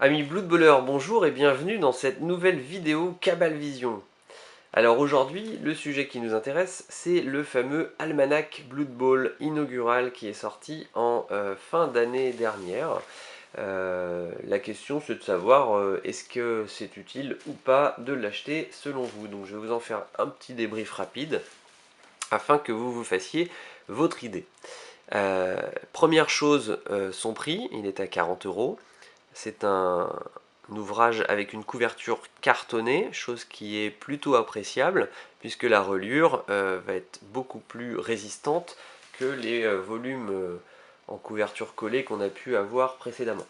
Amis Blood Bowler, bonjour et bienvenue dans cette nouvelle vidéo Cabal Vision. Alors aujourd'hui, le sujet qui nous intéresse, c'est le fameux almanach Blood Bowl inaugural qui est sorti en fin d'année dernière. La question c'est de savoir est-ce que c'est utile ou pas de l'acheter selon vous. Donc je vais vous en faire un petit débrief rapide afin que vous vous fassiez votre idée. Première chose, son prix, il est à 40 euros. C'est un ouvrage avec une couverture cartonnée, chose qui est plutôt appréciable, puisque la reliure va être beaucoup plus résistante que les volumes en couverture collée qu'on a pu avoir précédemment.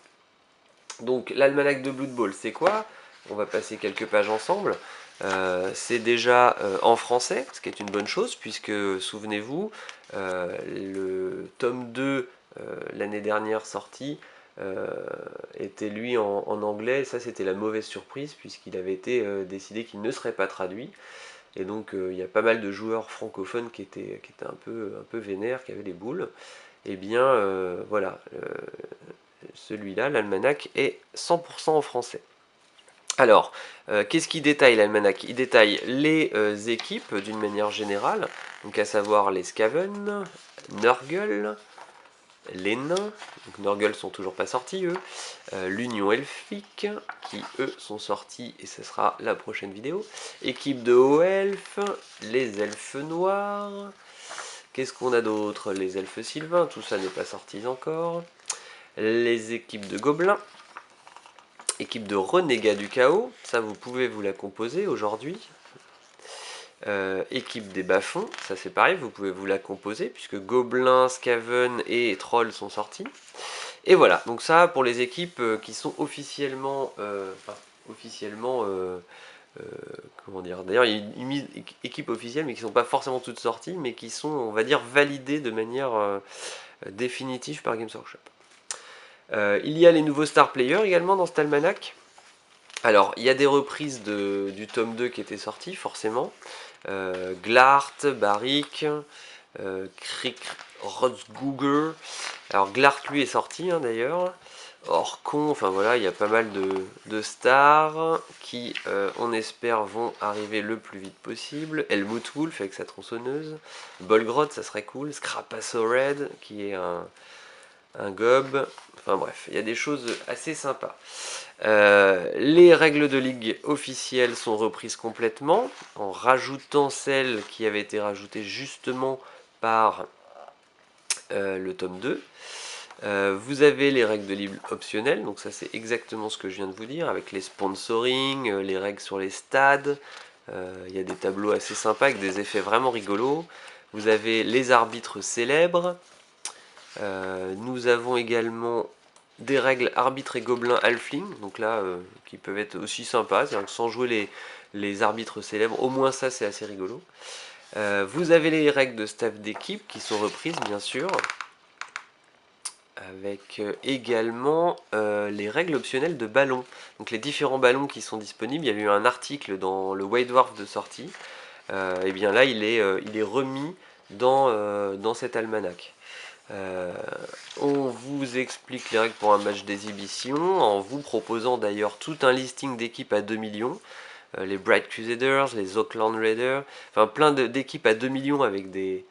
Donc l'almanach de Blood Bowl, c'est quoi? On va passer quelques pages ensemble. C'est déjà en français, ce qui est une bonne chose, puisque souvenez-vous, le tome 2 l'année dernière sorti était lui en anglais. Ça c'était la mauvaise surprise, puisqu'il avait été décidé qu'il ne serait pas traduit. Et donc il y a pas mal de joueurs francophones qui étaient un peu vénères, qui avaient les boules. Et bien voilà, celui-là, l'almanach, est 100% en français. Alors, qu'est-ce qui détaille l'almanach? Il détaille les équipes d'une manière générale, donc à savoir les Skaven, Nurgle, les nains, donc Nurgle sont toujours pas sortis eux, l'Union Elfique, qui eux sont sortis et ce sera la prochaine vidéo, équipe de hauts elfes, les elfes noirs, qu'est-ce qu'on a d'autre? Les elfes sylvains, tout ça n'est pas sorti encore, les équipes de gobelins, équipe de renégats du chaos, ça vous pouvez vous la composer aujourd'hui. Équipe des bas-fonds, ça c'est pareil, vous pouvez vous la composer puisque gobelins, skaven et trolls sont sortis. Et voilà, donc ça pour les équipes qui sont officiellement, euh, comment dire, d'ailleurs ils misent équipe officielle mais qui ne sont pas forcément toutes sorties mais qui sont on va dire validées de manière définitive par Games Workshop. Il y a les nouveaux star players également dans cet almanach. Alors, il y a des reprises du tome 2 qui était sorti, forcément. Glart, Barik, Krik, Rotsgooger. Alors, Glart, lui, est sorti, hein, d'ailleurs. Orcon, enfin voilà, il y a pas mal de stars qui, on espère, vont arriver le plus vite possible. Helmut Wulf avec sa tronçonneuse. Bolgrot, ça serait cool. Scrapasso Red, qui est un gob. Enfin bref, il y a des choses assez sympas. Les règles de ligue officielles sont reprises complètement, en rajoutant celles qui avaient été rajoutées justement par le tome 2. Vous avez les règles de ligue optionnelles, donc ça c'est exactement ce que je viens de vous dire, avec les sponsoring, les règles sur les stades. Il y a des tableaux assez sympas avec des effets vraiment rigolos. Vous avez les arbitres célèbres. Nous avons également des règles arbitre et gobelin halfling, donc là qui peuvent être aussi sympas, c'est-à-dire que sans jouer les arbitres célèbres, au moins ça c'est assez rigolo. Vous avez les règles de staff d'équipe qui sont reprises bien sûr, avec également les règles optionnelles de ballons, donc les différents ballons qui sont disponibles. Il y avait eu un article dans le White Dwarf de sortie, et bien là il est remis dans cet almanach. On vous explique les règles pour un match d'exhibition en vous proposant d'ailleurs tout un listing d'équipes à 2 millions. Les Bright Crusaders, les Auckland Raiders, enfin plein d'équipes à 2 millions avec des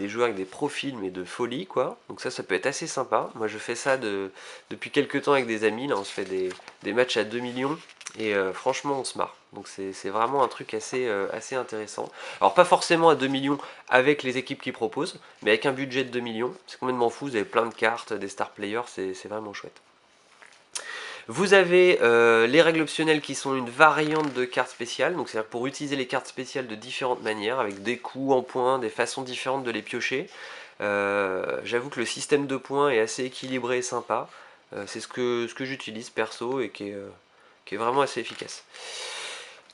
joueurs avec des profils mais de folie quoi. Donc ça peut être assez sympa. Moi je fais ça depuis quelques temps avec des amis, là on se fait des matchs à 2 millions et franchement on se marre. Donc c'est vraiment un truc assez intéressant. Alors pas forcément à 2 millions avec les équipes qui proposent, mais avec un budget de 2 millions, c'est complètement fou, vous avez plein de cartes, des star players, c'est vraiment chouette. Vous avez les règles optionnelles qui sont une variante de cartes spéciales, donc c'est-à-dire pour utiliser les cartes spéciales de différentes manières, avec des coups en points, des façons différentes de les piocher. J'avoue que le système de points est assez équilibré et sympa. C'est ce que j'utilise perso et qui est vraiment assez efficace.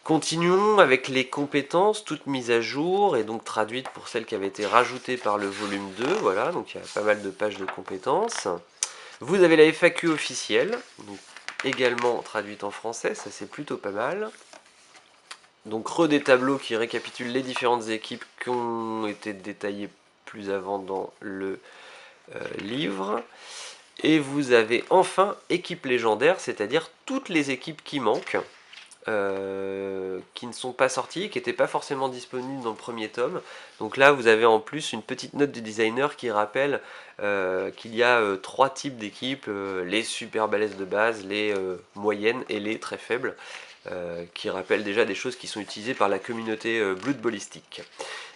Continuons avec les compétences, toutes mises à jour et donc traduites pour celles qui avaient été rajoutées par le volume 2. Voilà, donc il y a pas mal de pages de compétences. Vous avez la FAQ officielle, donc également traduite en français, ça c'est plutôt pas mal. Donc des tableaux qui récapitulent les différentes équipes qui ont été détaillées plus avant dans le livre. Et vous avez enfin équipe légendaire, c'est-à-dire toutes les équipes qui manquent, qui ne sont pas sorties, qui n'étaient pas forcément disponibles dans le premier tome. Donc là, vous avez en plus une petite note du designer qui rappelle qu'il y a 3 types d'équipes, les super balèzes de base, les moyennes et les très faibles, qui rappellent déjà des choses qui sont utilisées par la communauté Blood Ballistic.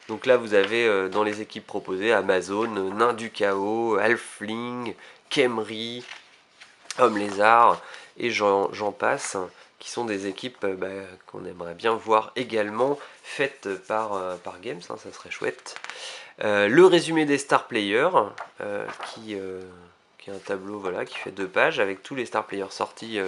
Donc là, vous avez dans les équipes proposées Amazon, Nain du Chaos, Halfling, Khemri, Homme Lézard, et j'en passe, qui sont des équipes qu'on aimerait bien voir également faites par Games, hein, ça serait chouette. Le résumé des star players, qui est un tableau voilà, qui fait 2 pages avec tous les star players sortis,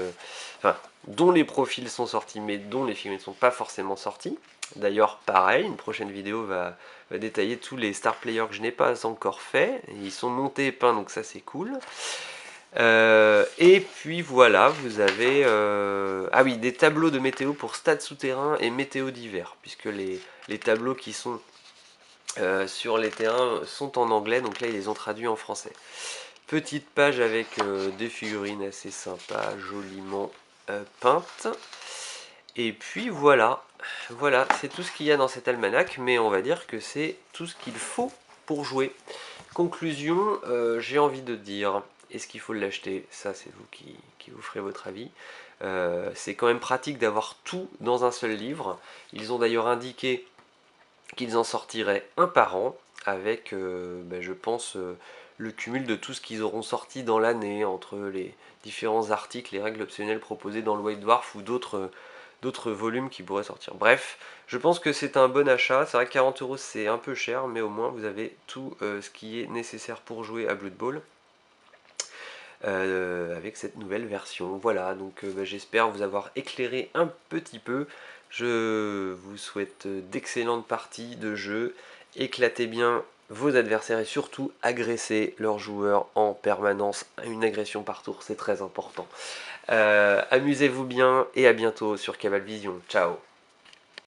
enfin, dont les profils sont sortis, mais dont les figurines ne sont pas forcément sorties. D'ailleurs, pareil, une prochaine vidéo va détailler tous les star players que je n'ai pas encore fait. Ils sont montés et peints, donc ça c'est cool. Et puis voilà, vous avez ah oui, des tableaux de météo pour stade souterrain et météo d'hiver, puisque les tableaux qui sont sur les terrains sont en anglais, donc là ils les ont traduits en français. Petite page avec des figurines assez sympas, joliment peintes. Et puis voilà, voilà, c'est tout ce qu'il y a dans cet almanach, mais on va dire que c'est tout ce qu'il faut pour jouer. Conclusion, j'ai envie de dire, est-ce qu'il faut l'acheter? Ça, c'est vous qui vous ferez votre avis. C'est quand même pratique d'avoir tout dans un seul livre. Ils ont d'ailleurs indiqué qu'ils en sortiraient un par an, avec, je pense, le cumul de tout ce qu'ils auront sorti dans l'année, entre les différents articles, les règles optionnelles proposées dans le White Dwarf ou d'autres volumes qui pourraient sortir. Bref, je pense que c'est un bon achat. C'est vrai que 40 € c'est un peu cher, mais au moins vous avez tout ce qui est nécessaire pour jouer à Blood Bowl. Avec cette nouvelle version. Voilà, donc j'espère vous avoir éclairé un petit peu. Je vous souhaite d'excellentes parties de jeu. Éclatez bien vos adversaires et surtout agressez leurs joueurs en permanence. Une agression par tour, c'est très important. Amusez-vous bien et à bientôt sur Cabal Vision. Ciao.